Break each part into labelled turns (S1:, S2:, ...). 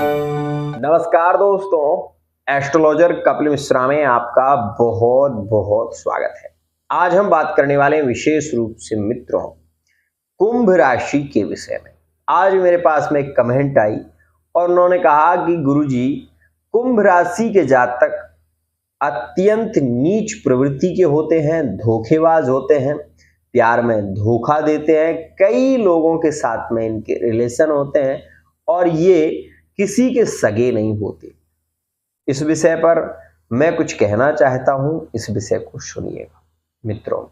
S1: नमस्कार दोस्तों, एस्ट्रोलॉजर कपिल मिश्रा में आपका बहुत बहुत स्वागत है। आज हम बात करने वाले हैं विशेष रूप से मित्रों कुंभ राशि के विषय में। आज मेरे पास में एक कमेंट आई और उन्होंने कहा कि गुरुजी, कुंभ राशि के जातक अत्यंत नीच प्रवृत्ति के होते हैं, धोखेबाज होते हैं, प्यार में धोखा देते हैं, कई लोगों के साथ में इनके रिलेशन होते हैं और ये किसी के सगे नहीं होते। इस विषय पर मैं कुछ कहना चाहता हूं, इस विषय को सुनिएगा। मित्रों,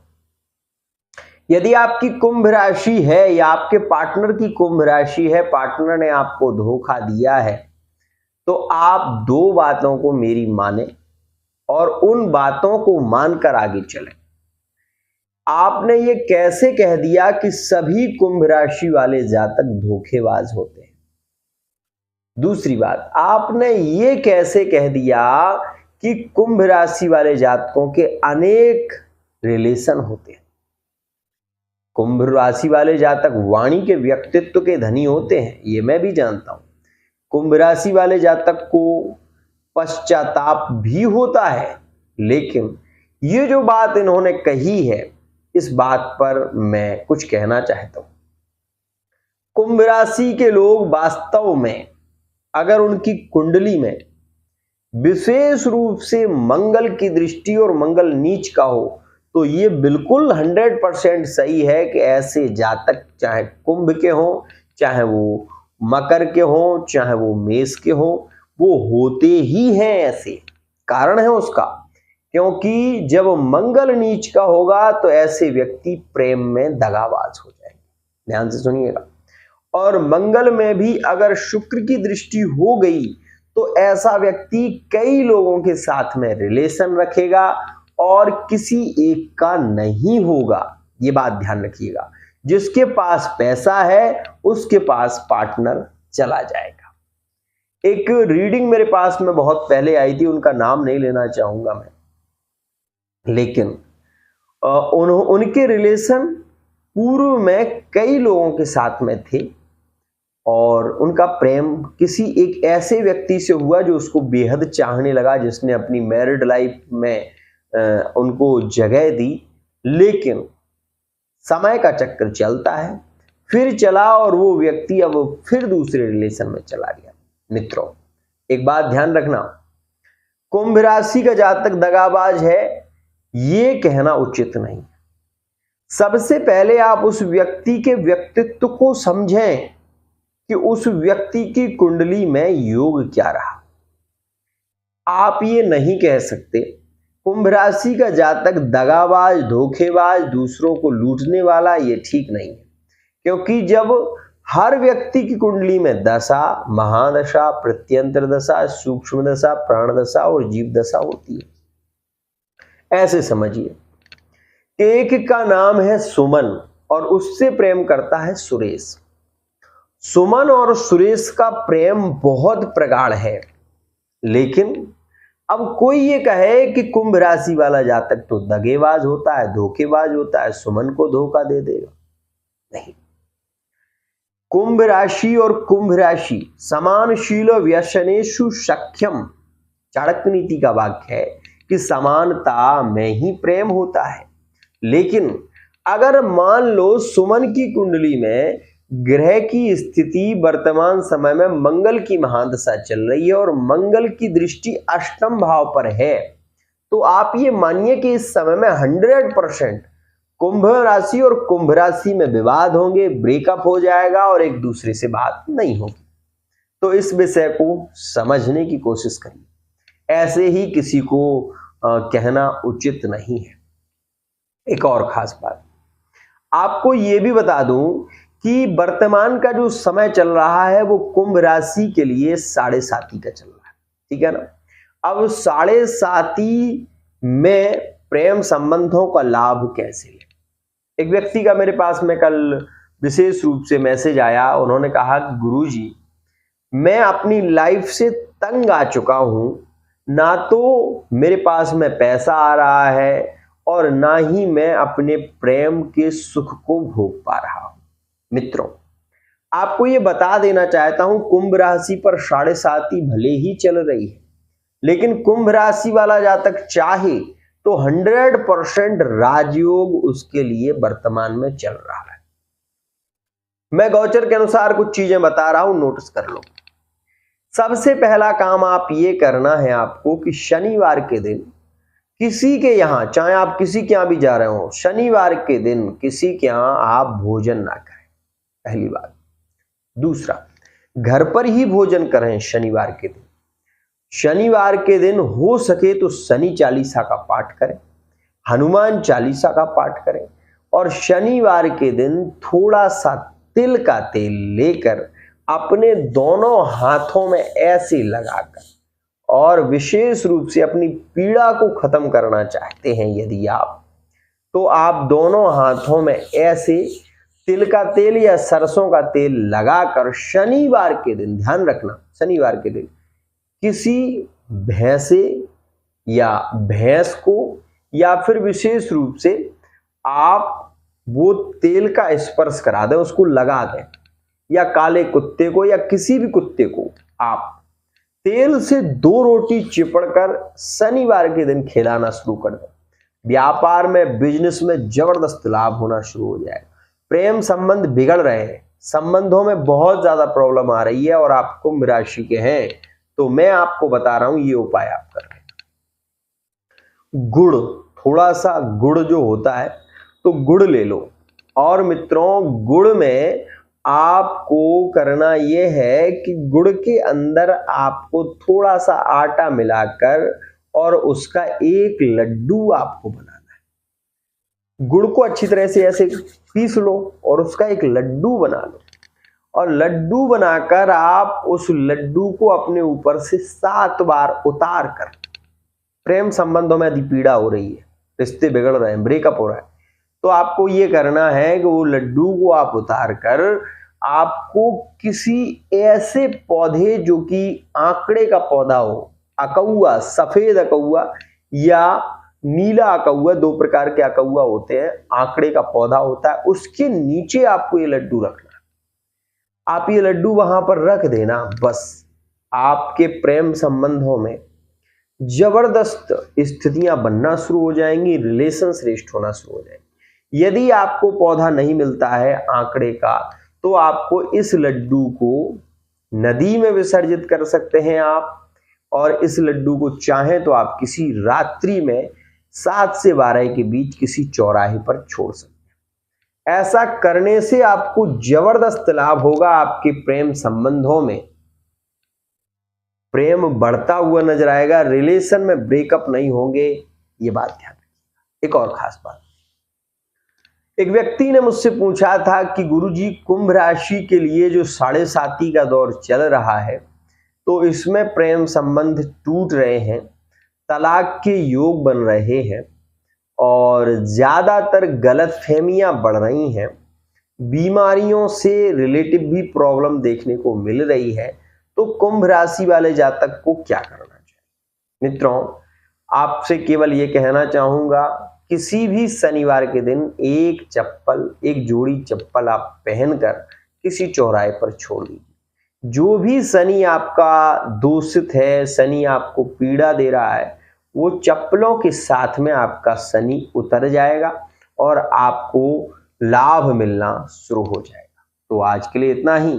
S1: यदि आपकी कुंभ राशि है या आपके पार्टनर की कुंभ राशि है, पार्टनर ने आपको धोखा दिया है, तो आप दो बातों को मेरी माने और उन बातों को मानकर आगे चलें। आपने ये कैसे कह दिया कि सभी कुंभ राशि वाले जातक धोखेबाज होते हैं? दूसरी बात, आपने ये कैसे कह दिया कि कुंभ राशि वाले जातकों के अनेक रिलेशन होते हैं? कुंभ राशि वाले जातक वाणी के व्यक्तित्व के धनी होते हैं, ये मैं भी जानता हूं। कुंभ राशि वाले जातक को पश्चाताप भी होता है, लेकिन ये जो बात इन्होंने कही है, इस बात पर मैं कुछ कहना चाहता हूं। कुंभ राशि के लोग वास्तव में अगर उनकी कुंडली में विशेष रूप से मंगल की दृष्टि और मंगल नीच का हो, तो ये बिल्कुल 100% सही है कि ऐसे जातक चाहे कुंभ के हों, चाहे वो मकर के हों, चाहे वो मेष के हों, वो होते ही हैं। ऐसे कारण है उसका, क्योंकि जब मंगल नीच का होगा तो ऐसे व्यक्ति प्रेम में दगाबाज हो जाएंगे। ध्यान से सुनिएगा। और मंगल में भी अगर शुक्र की दृष्टि हो गई तो ऐसा व्यक्ति कई लोगों के साथ में रिलेशन रखेगा और किसी एक का नहीं होगा। ये बात ध्यान रखिएगा। जिसके पास पैसा है उसके पास पार्टनर चला जाएगा। एक रीडिंग मेरे पास में बहुत पहले आई थी, उनका नाम नहीं लेना चाहूंगा मैं, लेकिन उनके रिलेशन पूर्व में कई लोगों के साथ में थे और उनका प्रेम किसी एक ऐसे व्यक्ति से हुआ जो उसको बेहद चाहने लगा, जिसने अपनी मैरिड लाइफ में उनको जगह दी। लेकिन समय का चक्कर चलता है, फिर चला और वो व्यक्ति अब फिर दूसरे रिलेशन में चला गया। मित्रों, एक बात ध्यान रखना, कुंभ राशि का जातक दगाबाज है ये कहना उचित नहीं। सबसे पहले आप उस व्यक्ति के व्यक्तित्व को समझें कि उस व्यक्ति की कुंडली में योग क्या रहा। आप ये नहीं कह सकते कुंभ राशि का जातक दगाबाज, धोखेबाज, दूसरों को लूटने वाला, ये ठीक नहीं है। क्योंकि जब हर व्यक्ति की कुंडली में दशा, महादशा, प्रत्यंतर दशा, सूक्ष्म दशा, प्राण दशा और जीव दशा होती है। ऐसे समझिए, एक का नाम है सुमन और उससे प्रेम करता है सुरेश। सुमन और सुरेश का प्रेम बहुत प्रगाढ़ है, लेकिन अब कोई ये कहे कि कुंभ राशि वाला जातक तो दगेबाज होता है, धोखेबाज होता है, सुमन को धोखा दे देगा, नहीं। कुंभ राशि और कुंभ राशि समानशील व्यसनेषु सख्यम, चाणक्य नीति का वाक्य है कि समानता में ही प्रेम होता है। लेकिन अगर मान लो सुमन की कुंडली में ग्रह की स्थिति वर्तमान समय में मंगल की महादशा चल रही है और मंगल की दृष्टि अष्टम भाव पर है, तो आप ये मानिए कि इस समय में 100% कुंभ राशि और कुंभ राशि में विवाद होंगे, ब्रेकअप हो जाएगा और एक दूसरे से बात नहीं होगी। तो इस विषय को समझने की कोशिश करिए, ऐसे ही किसी को कहना उचित नहीं है। एक और खास बात आपको ये भी बता दूं कि वर्तमान का जो समय चल रहा है वो कुंभ राशि के लिए 7.5 का चल रहा है, ठीक है ना। अब 7.5 में प्रेम संबंधों का लाभ कैसे ले? एक व्यक्ति का मेरे पास में कल विशेष रूप से मैसेज आया, उन्होंने कहा कि गुरुजी, मैं अपनी लाइफ से तंग आ चुका हूं, ना तो मेरे पास में पैसा आ रहा है और ना ही मैं अपने प्रेम के सुख को भोग पा रहा हूं। मित्रों, आपको ये बता देना चाहता हूं, कुंभ राशि पर 7.5 भले ही चल रही है, लेकिन कुंभ राशि वाला जातक चाहे तो 100% राजयोग उसके लिए वर्तमान में चल रहा है। मैं गोचर के अनुसार कुछ चीजें बता रहा हूं, नोटिस कर लो। सबसे पहला काम आप ये करना है आपको कि शनिवार के दिन किसी के यहां, चाहे आप किसी के यहां भी जा रहे हो, शनिवार के दिन किसी के यहां आप भोजन ना करें, पहली बात। दूसरा, घर पर ही भोजन करें शनिवार के दिन। शनिवार के दिन हो सके तो शनि चालीसा का पाठ करें, हनुमान चालीसा का पाठ करें, और शनिवार के दिन थोड़ा सा तिल का तेल लेकर अपने दोनों हाथों में ऐसे लगाकर, और विशेष रूप से अपनी पीड़ा को खत्म करना चाहते हैं यदि आप, तो आप दोनों हाथों में ऐसे तिल का तेल या सरसों का तेल लगाकर शनिवार के दिन, ध्यान रखना, शनिवार के दिन किसी भैंसे या भैंस को, या फिर विशेष रूप से आप वो तेल का स्पर्श करा दें, उसको लगा दें, या काले कुत्ते को या किसी भी कुत्ते को आप तेल से 2 रोटी चिपड़कर शनिवार के दिन खिलाना शुरू कर दें। व्यापार में, बिजनेस में जबरदस्त लाभ होना शुरू हो जाएगा। प्रेम संबंध बिगड़ रहे हैं, संबंधों में बहुत ज्यादा प्रॉब्लम आ रही है और आप कुंभ राशि के हैं, तो मैं आपको बता रहा हूं ये उपाय आप कर रहे हैं। गुड़, थोड़ा सा गुड़ जो होता है तो गुड़ ले लो, और मित्रों गुड़ में आपको करना यह है कि गुड़ के अंदर आपको थोड़ा सा आटा मिलाकर और उसका एक लड्डू आपको बनाना है। गुड़ को अच्छी तरह से ऐसे पीस लो और उसका एक लड्डू बना लो, और लड्डू बनाकर आप उस लड्डू को अपने ऊपर से 7 बार उतार कर, प्रेम संबंधों में यदि पीड़ा हो रही है, रिश्ते बिगड़ रहे हैं, ब्रेकअप हो रहा है, तो आपको ये करना है कि वो लड्डू को आप उतार कर आपको किसी ऐसे पौधे जो कि आंकड़े का पौधा हो, अकौआ, सफेद अकौआ या नीला अकौआ, 2 प्रकार के अकौआ होते हैं, आंकड़े का पौधा होता है, उसके नीचे आपको ये लड्डू रखना है। आप ये लड्डू वहां पर रख देना, बस आपके प्रेम संबंधों में जबरदस्त स्थितियां बनना शुरू हो जाएंगी, रिलेशन श्रेष्ठ होना शुरू हो जाएंगे। यदि आपको पौधा नहीं मिलता है आंकड़े का, तो आपको इस लड्डू को नदी में विसर्जित कर सकते हैं आप, और इस लड्डू को चाहें तो आप किसी रात्रि में 7 से 12 के बीच किसी चौराहे पर छोड़ सकते हैं। ऐसा करने से आपको जबरदस्त लाभ होगा, आपके प्रेम संबंधों में प्रेम बढ़ता हुआ नजर आएगा, रिलेशन में ब्रेकअप नहीं होंगे, ये बात ध्यान रखिएगा। एक और खास बात, एक व्यक्ति ने मुझसे पूछा था कि गुरुजी कुंभ राशि के लिए जो 7.5 का दौर चल रहा है, तो इसमें प्रेम संबंध टूट रहे हैं, तलाक के योग बन रहे हैं, और ज्यादातर गलतफहमियां बढ़ रही हैं, बीमारियों से रिलेटिव भी प्रॉब्लम देखने को मिल रही है, तो कुंभ राशि वाले जातक को क्या करना चाहिए? मित्रों, आपसे केवल ये कहना चाहूंगा, किसी भी शनिवार के दिन एक जोड़ी चप्पल आप पहनकर किसी चौराहे पर छोड़ दीजिए। जो भी शनि आपका दूषित है, शनि आपको पीड़ा दे रहा है, वो चप्पलों के साथ में आपका शनि उतर जाएगा और आपको लाभ मिलना शुरू हो जाएगा। तो आज के लिए इतना ही।